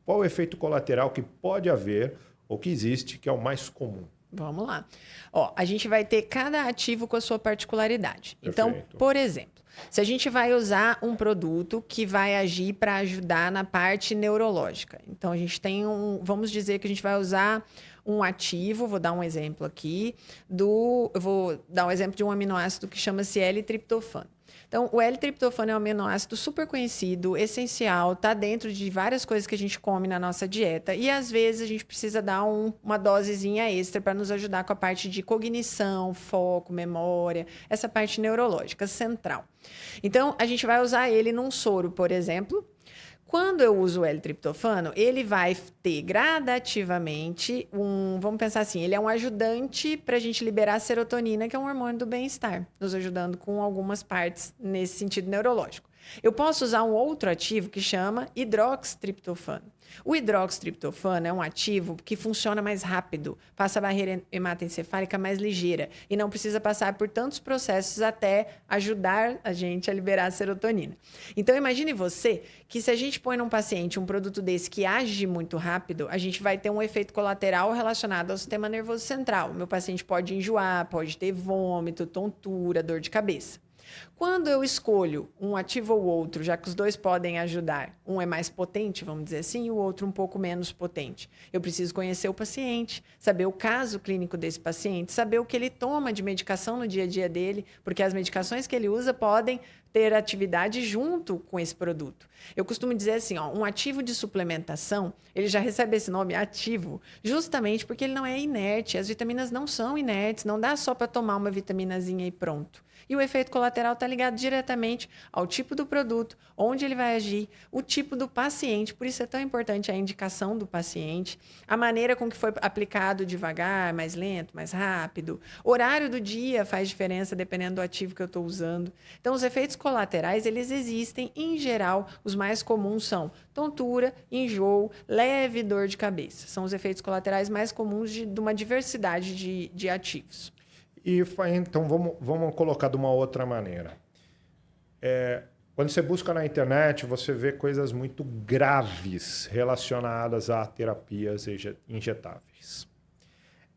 Qual o efeito colateral que pode haver ou que existe, que é o mais comum? Vamos lá. Ó, a gente vai ter cada ativo com a sua particularidade. Então, Perfeito. por exemplo, se a gente vai usar um produto que vai agir para ajudar na parte neurológica. Então, a gente tem vamos dizer que a gente vai usar um ativo, vou dar um exemplo aqui, eu vou dar um exemplo de um aminoácido que chama-se L-triptofano. Então, o L-triptofano é um aminoácido super conhecido, essencial, está dentro de várias coisas que a gente come na nossa dieta. E, às vezes, a gente precisa dar uma dosezinha extra para nos ajudar com a parte de cognição, foco, memória, essa parte neurológica central. Então, a gente vai usar ele num soro, por exemplo. Quando eu uso o L-triptofano, ele vai ter gradativamente vamos pensar assim, ele é um ajudante para a gente liberar a serotonina, que é um hormônio do bem-estar, nos ajudando com algumas partes nesse sentido neurológico. Eu posso usar um outro ativo que chama hidroxitriptofano. O hidroxitriptofano é um ativo que funciona mais rápido, passa a barreira hematoencefálica mais ligeira e não precisa passar por tantos processos até ajudar a gente a liberar a serotonina. Então, imagine você que se a gente põe num paciente um produto desse que age muito rápido, a gente vai ter um efeito colateral relacionado ao sistema nervoso central. O meu paciente pode enjoar, pode ter vômito, tontura, dor de cabeça. Quando eu escolho um ativo ou outro, já que os dois podem ajudar, um é mais potente, vamos dizer assim, e o outro um pouco menos potente. Eu preciso conhecer o paciente, saber o caso clínico desse paciente, saber o que ele toma de medicação no dia a dia dele, porque as medicações que ele usa podem ter atividade junto com esse produto. Eu costumo dizer assim, ó, um ativo de suplementação, ele já recebe esse nome ativo, justamente porque ele não é inerte. As vitaminas não são inertes, não dá só para tomar uma vitaminazinha e pronto. E o efeito colateral está ligado diretamente ao tipo do produto, onde ele vai agir, o tipo do paciente. Por isso é tão importante a indicação do paciente, a maneira com que foi aplicado devagar, mais lento, mais rápido. Horário do dia faz diferença dependendo do ativo que eu estou usando. Então, os efeitos colaterais, eles existem. Em geral, os mais comuns são tontura, enjoo, leve dor de cabeça. São os efeitos colaterais mais comuns de uma diversidade de ativos. Então, vamos colocar de uma outra maneira. Quando você busca na internet, você vê coisas muito graves relacionadas a terapias injetáveis.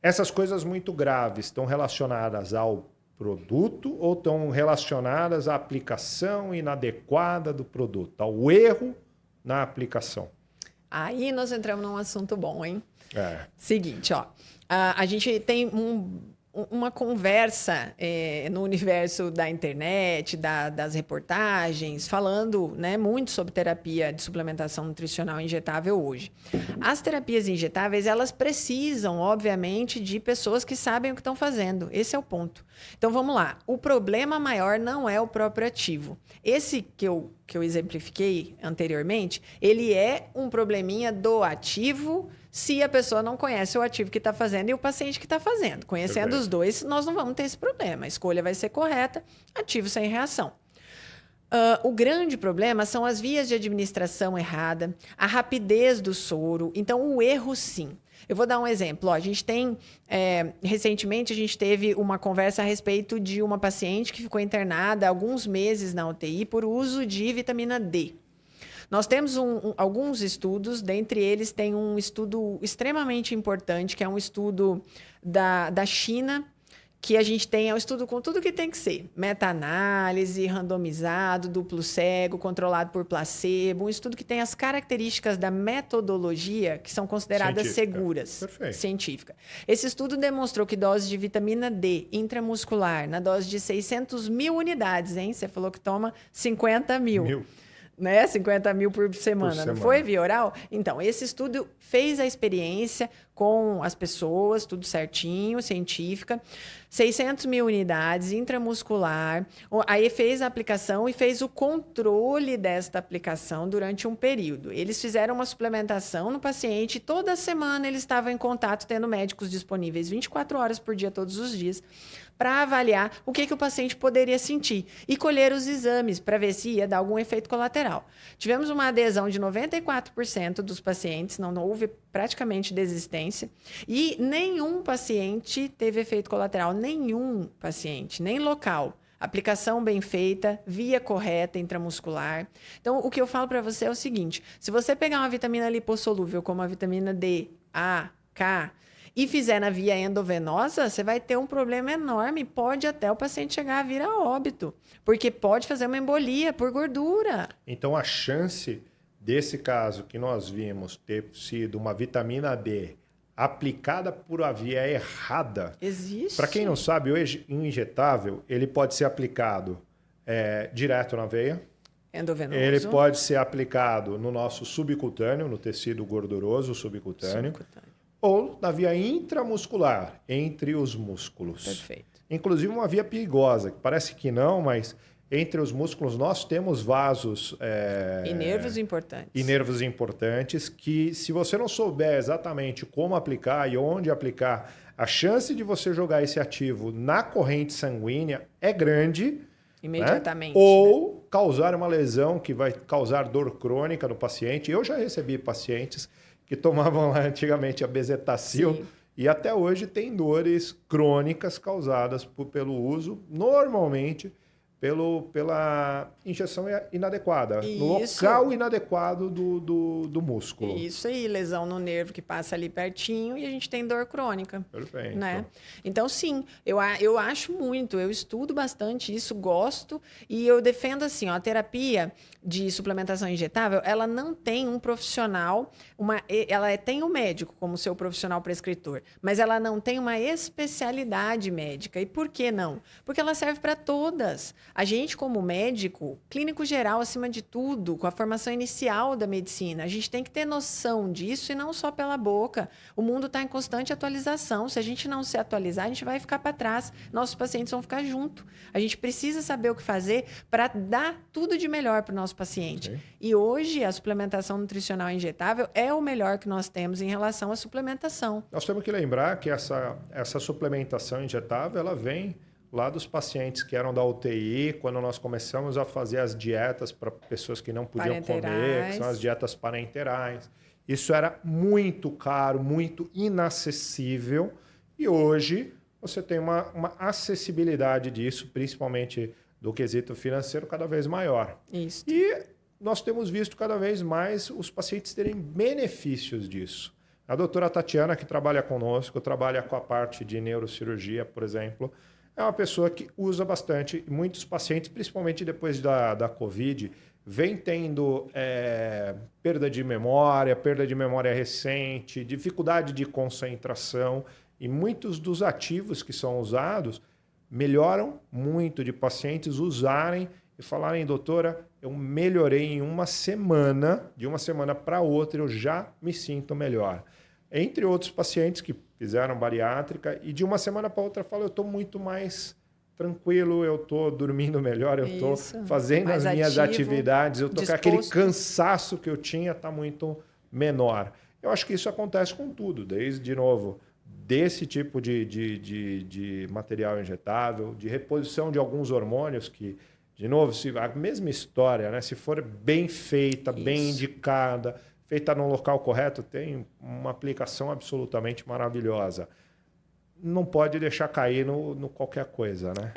Essas coisas muito graves estão relacionadas ao produto ou estão relacionadas à aplicação inadequada do produto, ao erro na aplicação? Aí nós entramos num assunto bom, hein? Seguinte, ó. A gente tem uma conversa no universo da internet, das reportagens, falando, né, muito sobre terapia de suplementação nutricional injetável hoje. As terapias injetáveis, elas precisam, obviamente, de pessoas que sabem o que estão fazendo. Esse é o ponto. Então, vamos lá. O problema maior não é o próprio ativo. Esse que eu exemplifiquei anteriormente, ele é um probleminha do ativo se a pessoa não conhece o ativo que está fazendo e o paciente que está fazendo. Conhecendo os dois, nós não vamos ter esse problema. A escolha vai ser correta, ativo sem reação. O grande problema são as vias de administração errada, a rapidez do soro. Então, o erro, sim. Eu vou dar um exemplo. Ó, a gente tem, recentemente, a gente teve uma conversa a respeito de uma paciente que ficou internada há alguns meses na UTI por uso de vitamina D. Nós temos alguns estudos, dentre eles tem um estudo extremamente importante, que é um estudo da China, que a gente tem, é um estudo com tudo que tem que ser. Meta-análise, randomizado, duplo cego, controlado por placebo, um estudo que tem as características da metodologia que são consideradas seguras. Perfeito. Científica. Esse estudo demonstrou que dose de vitamina D intramuscular, na dose de 600 mil unidades, hein? Você falou que toma 50 mil. Né? 50 mil por semana, não foi via oral? Então, esse estudo fez a experiência com as pessoas, tudo certinho, científica, 600 mil unidades intramuscular, aí fez a aplicação e fez o controle desta aplicação durante um período. Eles fizeram uma suplementação no paciente, toda semana eles estavam em contato, tendo médicos disponíveis 24 horas por dia, todos os dias, para avaliar o que o paciente poderia sentir e colher os exames para ver se ia dar algum efeito colateral. Tivemos uma adesão de 94% dos pacientes, não houve praticamente desistência, e nenhum paciente teve efeito colateral, nenhum paciente, nem local. Aplicação bem feita, via correta intramuscular. Então, o que eu falo para você é o seguinte: se você pegar uma vitamina lipossolúvel como a vitamina D, A, K e fizer na via endovenosa, você vai ter um problema enorme. Pode até o paciente chegar a vir a óbito, porque pode fazer uma embolia por gordura. Então, a chance desse caso que nós vimos ter sido uma vitamina D aplicada por a via errada. Existe. Para quem não sabe, hoje o injetável ele pode ser aplicado direto na veia. Endovenoso. Ele pode ser aplicado no nosso subcutâneo, no tecido gorduroso subcutâneo. Ou na via intramuscular, entre os músculos. Perfeito. Inclusive uma via perigosa, que parece que não, mas entre os músculos nós temos vasos... E nervos importantes. E nervos importantes que, se você não souber exatamente como aplicar e onde aplicar, a chance de você jogar esse ativo na corrente sanguínea é grande. Imediatamente. Né? Ou causar uma lesão que vai causar dor crônica no paciente. Eu já recebi pacientes que tomavam lá antigamente a bezetacil. Sim. E até hoje tem dores crônicas causadas pelo uso, normalmente, pela injeção inadequada, Isso. no local inadequado do músculo. Isso aí, lesão no nervo que passa ali pertinho e a gente tem dor crônica. Perfeito. Né? Então, sim, eu acho muito, eu estudo bastante isso, gosto, e eu defendo assim, ó, a terapia de suplementação injetável, ela não tem um profissional, ela tem um médico como seu profissional prescritor, mas ela não tem uma especialidade médica. E por que não? Porque ela serve para todas. A gente, como médico, clínico geral, acima de tudo, com a formação inicial da medicina, a gente tem que ter noção disso e não só pela boca. O mundo está em constante atualização. Se a gente não se atualizar, a gente vai ficar para trás. Nossos pacientes vão ficar junto. A gente precisa saber o que fazer para dar tudo de melhor para o nosso paciente. Sim. E hoje, a suplementação nutricional injetável é o melhor que nós temos em relação à suplementação. Nós temos que lembrar que essa suplementação injetável, ela vem lá dos pacientes que eram da UTI, quando nós começamos a fazer as dietas para pessoas que não podiam comer, que são as dietas parenterais. Isso era muito caro, muito inacessível. E hoje você tem uma acessibilidade disso, principalmente do quesito financeiro, cada vez maior. Isso. E nós temos visto cada vez mais os pacientes terem benefícios disso. A doutora Tatiana, que trabalha conosco, trabalha com a parte de neurocirurgia, por exemplo, é uma pessoa que usa bastante. Muitos pacientes, principalmente depois da Covid, vem tendo perda de memória recente, dificuldade de concentração. E muitos dos ativos que são usados melhoram muito de pacientes usarem e falarem, doutora, eu melhorei em uma semana, de uma semana para outra eu já me sinto melhor. Entre outros pacientes que fizeram bariátrica e de uma semana para outra falam, eu estou muito mais tranquilo, eu estou dormindo melhor, eu estou fazendo as minhas atividades, eu estou com aquele cansaço que eu tinha, está muito menor. Eu acho que isso acontece com tudo, desde, de novo, desse tipo de material injetável, de reposição de alguns hormônios que, de novo, a mesma história, né? Se for bem feita, bem indicada, feita no local correto, tem uma aplicação absolutamente maravilhosa. Não pode deixar cair no qualquer coisa, né?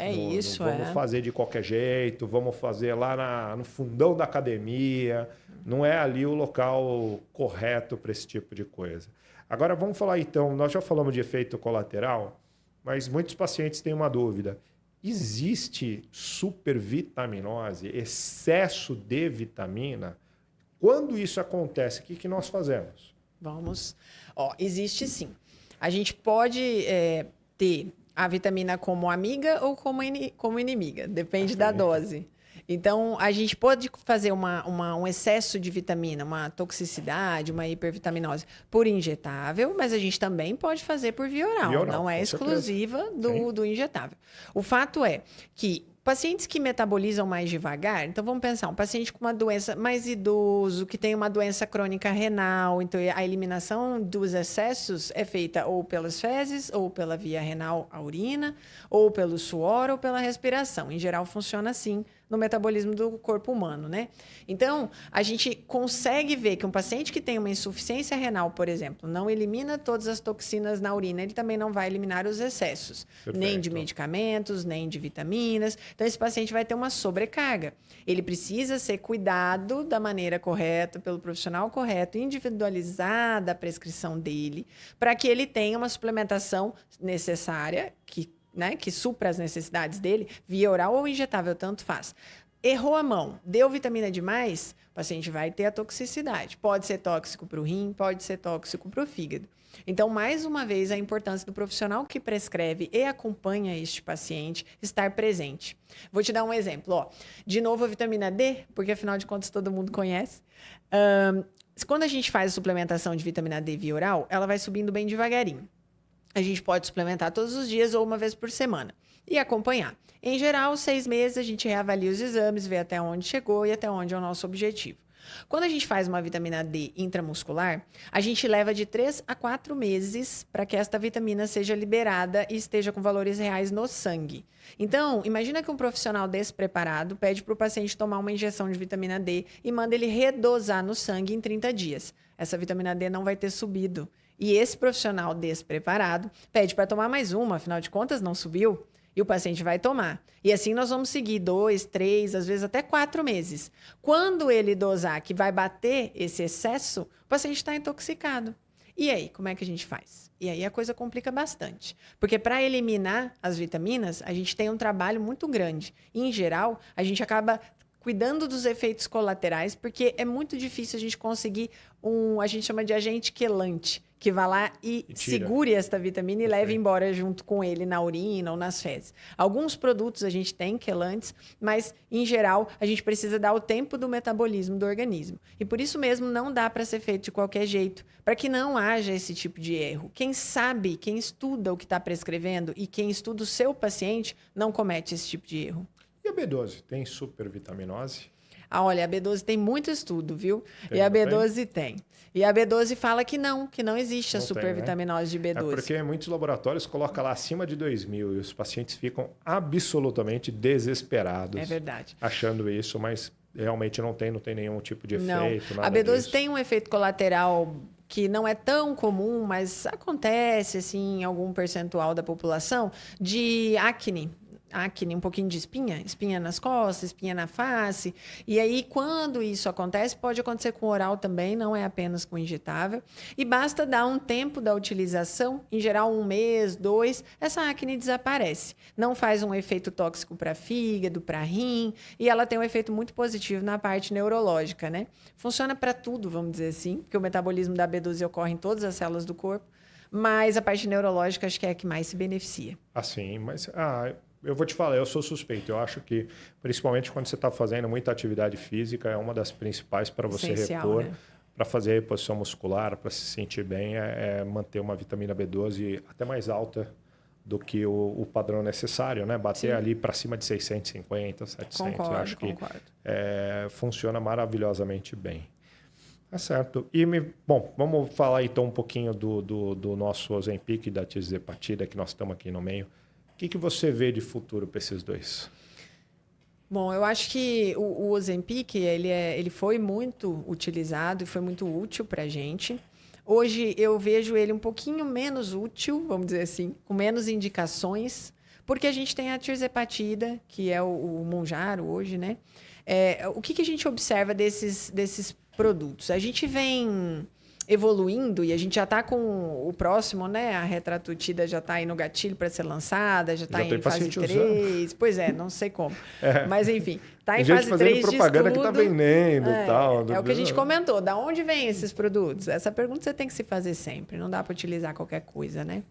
Vamos fazer de qualquer jeito, vamos fazer lá no fundão da academia. Não é ali o local correto para esse tipo de coisa. Agora vamos falar então, nós já falamos de efeito colateral, mas muitos pacientes têm uma dúvida. Existe supervitaminose, excesso de vitamina? Quando isso acontece, o que nós fazemos? Vamos. Existe sim. A gente pode ter a vitamina como amiga ou como inimiga, depende da dose. Então, a gente pode fazer um excesso de vitamina, uma toxicidade, uma hipervitaminose por injetável, mas a gente também pode fazer por via oral. Não é exclusiva do injetável. O fato é que pacientes que metabolizam mais devagar, então vamos pensar, um paciente com uma doença mais idoso, que tem uma doença crônica renal, então a eliminação dos excessos é feita ou pelas fezes, ou pela via renal, a urina, ou pelo suor, ou pela respiração. Em geral, funciona assim no metabolismo do corpo humano, né? Então, a gente consegue ver que um paciente que tem uma insuficiência renal, por exemplo, não elimina todas as toxinas na urina, ele também não vai eliminar os excessos, nem de medicamentos, nem de vitaminas. Então, esse paciente vai ter uma sobrecarga. Ele precisa ser cuidado da maneira correta, pelo profissional correto, individualizada a prescrição dele, para que ele tenha uma suplementação necessária, que supra as necessidades dele, via oral ou injetável, tanto faz. Errou a mão, deu vitamina demais, o paciente vai ter a toxicidade. Pode ser tóxico para o rim, pode ser tóxico para o fígado. Então, mais uma vez, a importância do profissional que prescreve e acompanha este paciente estar presente. Vou te dar um exemplo. Ó. De novo, a vitamina D, porque afinal de contas todo mundo conhece. Quando a gente faz a suplementação de vitamina D via oral, ela vai subindo bem devagarinho. A gente pode suplementar todos os dias ou uma vez por semana e acompanhar. Em geral, 6 meses a gente reavalia os exames, vê até onde chegou e até onde é o nosso objetivo. Quando a gente faz uma vitamina D intramuscular, a gente leva de 3 a 4 meses para que esta vitamina seja liberada e esteja com valores reais no sangue. Então, imagina que um profissional despreparado pede para o paciente tomar uma injeção de vitamina D e manda ele redosar no sangue em 30 dias. Essa vitamina D não vai ter subido. E esse profissional despreparado pede para tomar mais uma, afinal de contas não subiu. E o paciente vai tomar. E assim nós vamos seguir 2, 3, às vezes até 4 meses. Quando ele dosar que vai bater esse excesso, o paciente está intoxicado. E aí, como é que a gente faz? E aí a coisa complica bastante. Porque para eliminar as vitaminas, a gente tem um trabalho muito grande. E, em geral, a gente acaba cuidando dos efeitos colaterais, porque é muito difícil a gente conseguir a gente chama de agente quelante, que vá lá e segure esta vitamina e leve embora junto com ele na urina ou nas fezes. Alguns produtos a gente tem quelantes, mas, em geral, a gente precisa dar o tempo do metabolismo do organismo. E por isso mesmo não dá para ser feito de qualquer jeito, para que não haja esse tipo de erro. Quem sabe, quem estuda o que está prescrevendo e quem estuda o seu paciente, não comete esse tipo de erro. E a B12, tem supervitaminose? Olha, a B12 tem muito estudo, viu? E a B12 tem. E a B12 fala que não existe a supervitaminose de B12. É porque muitos laboratórios colocam lá acima de 2.000 e os pacientes ficam absolutamente desesperados. É verdade. Achando isso, mas realmente não tem nenhum tipo de efeito. Não. A B12 tem um efeito colateral que não é tão comum, mas acontece assim, em algum percentual da população, de acne, um pouquinho de espinha nas costas, espinha na face. E aí, quando isso acontece, pode acontecer com oral também, não é apenas com injetável. E basta dar um tempo da utilização, em geral 1 mês, 2, essa acne desaparece. Não faz um efeito tóxico para fígado, para rim, e ela tem um efeito muito positivo na parte neurológica, né? Funciona para tudo, vamos dizer assim, porque o metabolismo da B12 ocorre em todas as células do corpo, mas a parte neurológica acho que é a que mais se beneficia. Assim, mas... eu vou te falar, eu sou suspeito. Eu acho que, principalmente quando você está fazendo muita atividade física, é uma das principais para você repor, né? Para fazer a reposição muscular, para se sentir bem, é manter uma vitamina B12 até mais alta do que o padrão necessário, né? Bater ali para cima de 650, 700. Concordo, eu acho que funciona maravilhosamente bem. Tá certo. Bom, vamos falar então um pouquinho do nosso Ozempic e da tirzepatida, que nós estamos aqui no meio. O que você vê de futuro para esses dois? Bom, eu acho que o Ozempic ele foi muito utilizado e foi muito útil para a gente. Hoje eu vejo ele um pouquinho menos útil, vamos dizer assim, com menos indicações, porque a gente tem a tirzepatida, que é o Mounjaro hoje, né? O que a gente observa desses produtos? A gente vem evoluindo e a gente já está com o próximo, né? A retratutida já está aí no gatilho para ser lançada, já está em fase 3. Pois é, não sei como. Mas, enfim, está em fase 3 de propaganda que está vendendo e tal. É o que a gente comentou. Da onde vêm esses produtos? Essa pergunta você tem que se fazer sempre. Não dá para utilizar qualquer coisa, né?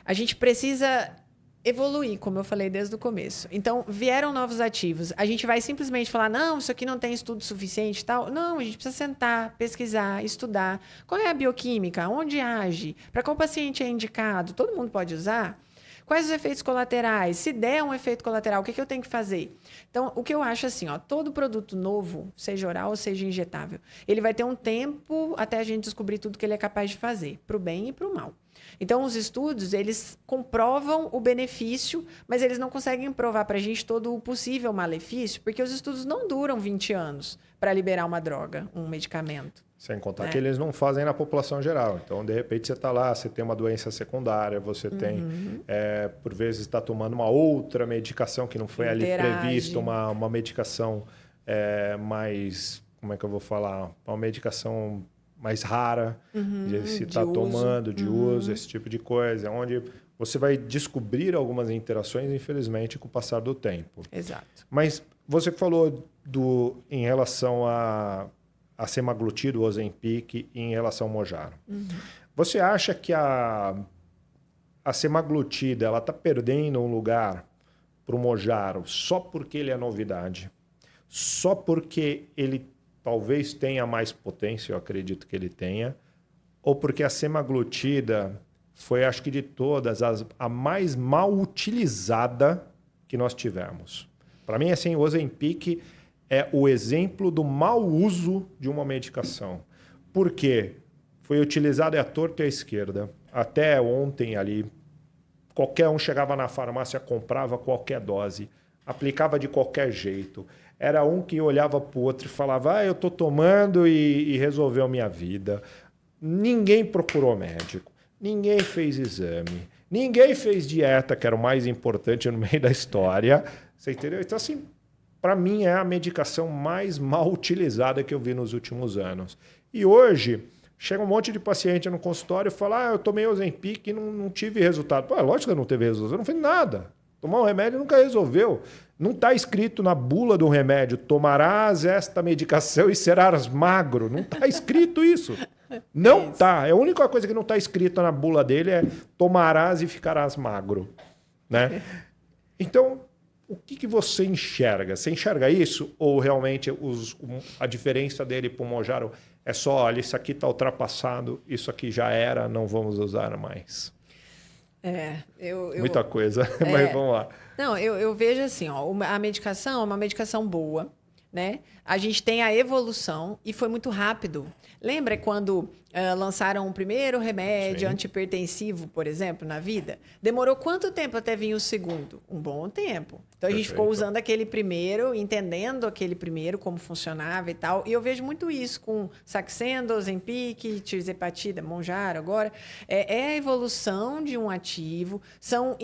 A gente precisa evoluir, como eu falei desde o começo. Então, vieram novos ativos. A gente vai simplesmente falar, não, isso aqui não tem estudo suficiente e tal. Não, a gente precisa sentar, pesquisar, estudar. Qual é a bioquímica? Onde age? Para qual paciente é indicado? Todo mundo pode usar? Quais os efeitos colaterais? Se der um efeito colateral, o que eu tenho que fazer? Então, o que eu acho assim, todo produto novo, seja oral ou seja injetável, ele vai ter um tempo até a gente descobrir tudo que ele é capaz de fazer, para o bem e para o mal. Então, os estudos, eles comprovam o benefício, mas eles não conseguem provar para a gente todo o possível malefício, porque os estudos não duram 20 anos para liberar uma droga, um medicamento. Sem contar que eles não fazem na população geral. Então, de repente, você está lá, você tem uma doença secundária, você tem, por vezes, está tomando uma outra medicação que não foi ali prevista, uma medicação mais, como é que eu vou falar? Uma medicação mais rara de se estar tomando, de uso, esse tipo de coisa, onde você vai descobrir algumas interações, infelizmente, com o passar do tempo. Exato. Mas você falou em relação a semaglutida, o Ozempic, em relação ao Mounjaro. Você acha que a semaglutida está perdendo um lugar para o Mounjaro só porque ele é novidade? Só porque ele talvez tenha mais potência, eu acredito que ele tenha, ou porque a semaglutida foi, acho que de todas, a mais mal utilizada que nós tivemos. Para mim, assim, o Ozempic é o exemplo do mau uso de uma medicação. Por quê? Foi utilizado à torta e à esquerda. Até ontem ali, qualquer um chegava na farmácia, comprava qualquer dose, aplicava de qualquer jeito. Era um que olhava para o outro e falava, eu estou tomando e resolveu minha vida. Ninguém procurou médico, ninguém fez exame, ninguém fez dieta, que era o mais importante no meio da história. Você entendeu? Então, assim, para mim é a medicação mais mal utilizada que eu vi nos últimos anos. E hoje, chega um monte de paciente no consultório e fala, eu tomei Ozempic e não tive resultado. Pô, lógico que eu não teve resultado, eu não fiz nada. Tomar um remédio nunca resolveu. Não está escrito na bula do remédio, tomarás esta medicação e serás magro. Não está escrito isso. Não está. A única coisa que não está escrita na bula dele é tomarás e ficarás magro. Né? Então, o que você enxerga? Você enxerga isso? Ou realmente a diferença dele para o Mounjaro é só, olha, isso aqui está ultrapassado, isso aqui já era, não vamos usar mais? Muita coisa, mas vamos lá. Não, eu vejo assim, a medicação é uma medicação boa, né? A gente tem a evolução e foi muito rápido. Lembra quando lançaram o primeiro remédio antihipertensivo, por exemplo, na vida? Demorou quanto tempo até vir o segundo? Um bom tempo. Então, a gente ficou usando aquele primeiro, entendendo aquele primeiro, como funcionava e tal. E eu vejo muito isso com Saxenda, Ozempic, tirzepatida, Mounjaro agora. É a evolução de um ativo, são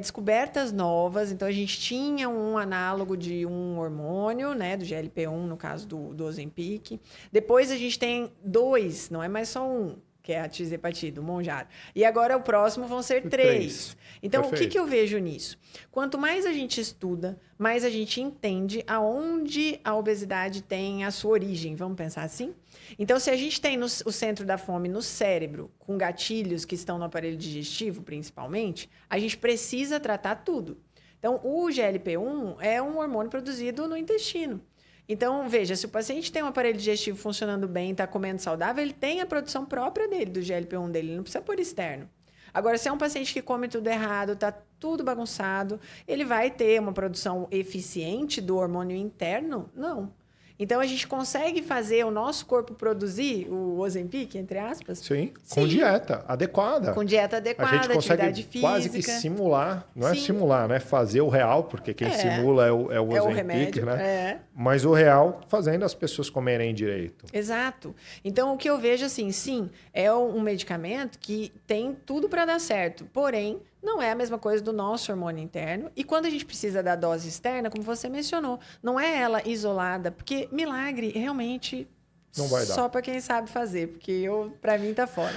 descobertas novas. Então, a gente tinha um análogo de um hormônio, né, do GLP-1, no caso do Ozempic. Depois, a gente tem 2, não é mais só um, que é a tirzepatida, o Mounjaro. E agora o próximo vão ser 3. Então, o que eu vejo nisso? Quanto mais a gente estuda, mais a gente entende aonde a obesidade tem a sua origem. Vamos pensar assim? Então, se a gente tem o centro da fome no cérebro, com gatilhos que estão no aparelho digestivo, principalmente, a gente precisa tratar tudo. Então, o GLP-1 é um hormônio produzido no intestino. Então, veja, se o paciente tem um aparelho digestivo funcionando bem, está comendo saudável, ele tem a produção própria dele, do GLP-1 dele, ele não precisa pôr externo. Agora, se é um paciente que come tudo errado, está tudo bagunçado, ele vai ter uma produção eficiente do hormônio interno? Não. Então, a gente consegue fazer o nosso corpo produzir o Ozempic, entre aspas? Sim, com dieta adequada. Com dieta adequada, a gente consegue atividade física. Quase que simular, não é simular, né? Fazer o real, porque quem simula é o Ozempic, remédio, né? Mas o real fazendo as pessoas comerem direito. Exato. Então, o que eu vejo assim, sim, é um medicamento que tem tudo para dar certo, porém, não é a mesma coisa do nosso hormônio interno. E quando a gente precisa da dose externa, como você mencionou, não é ela isolada, porque milagre realmente não vai dar. Só para quem sabe fazer, porque para mim tá fora.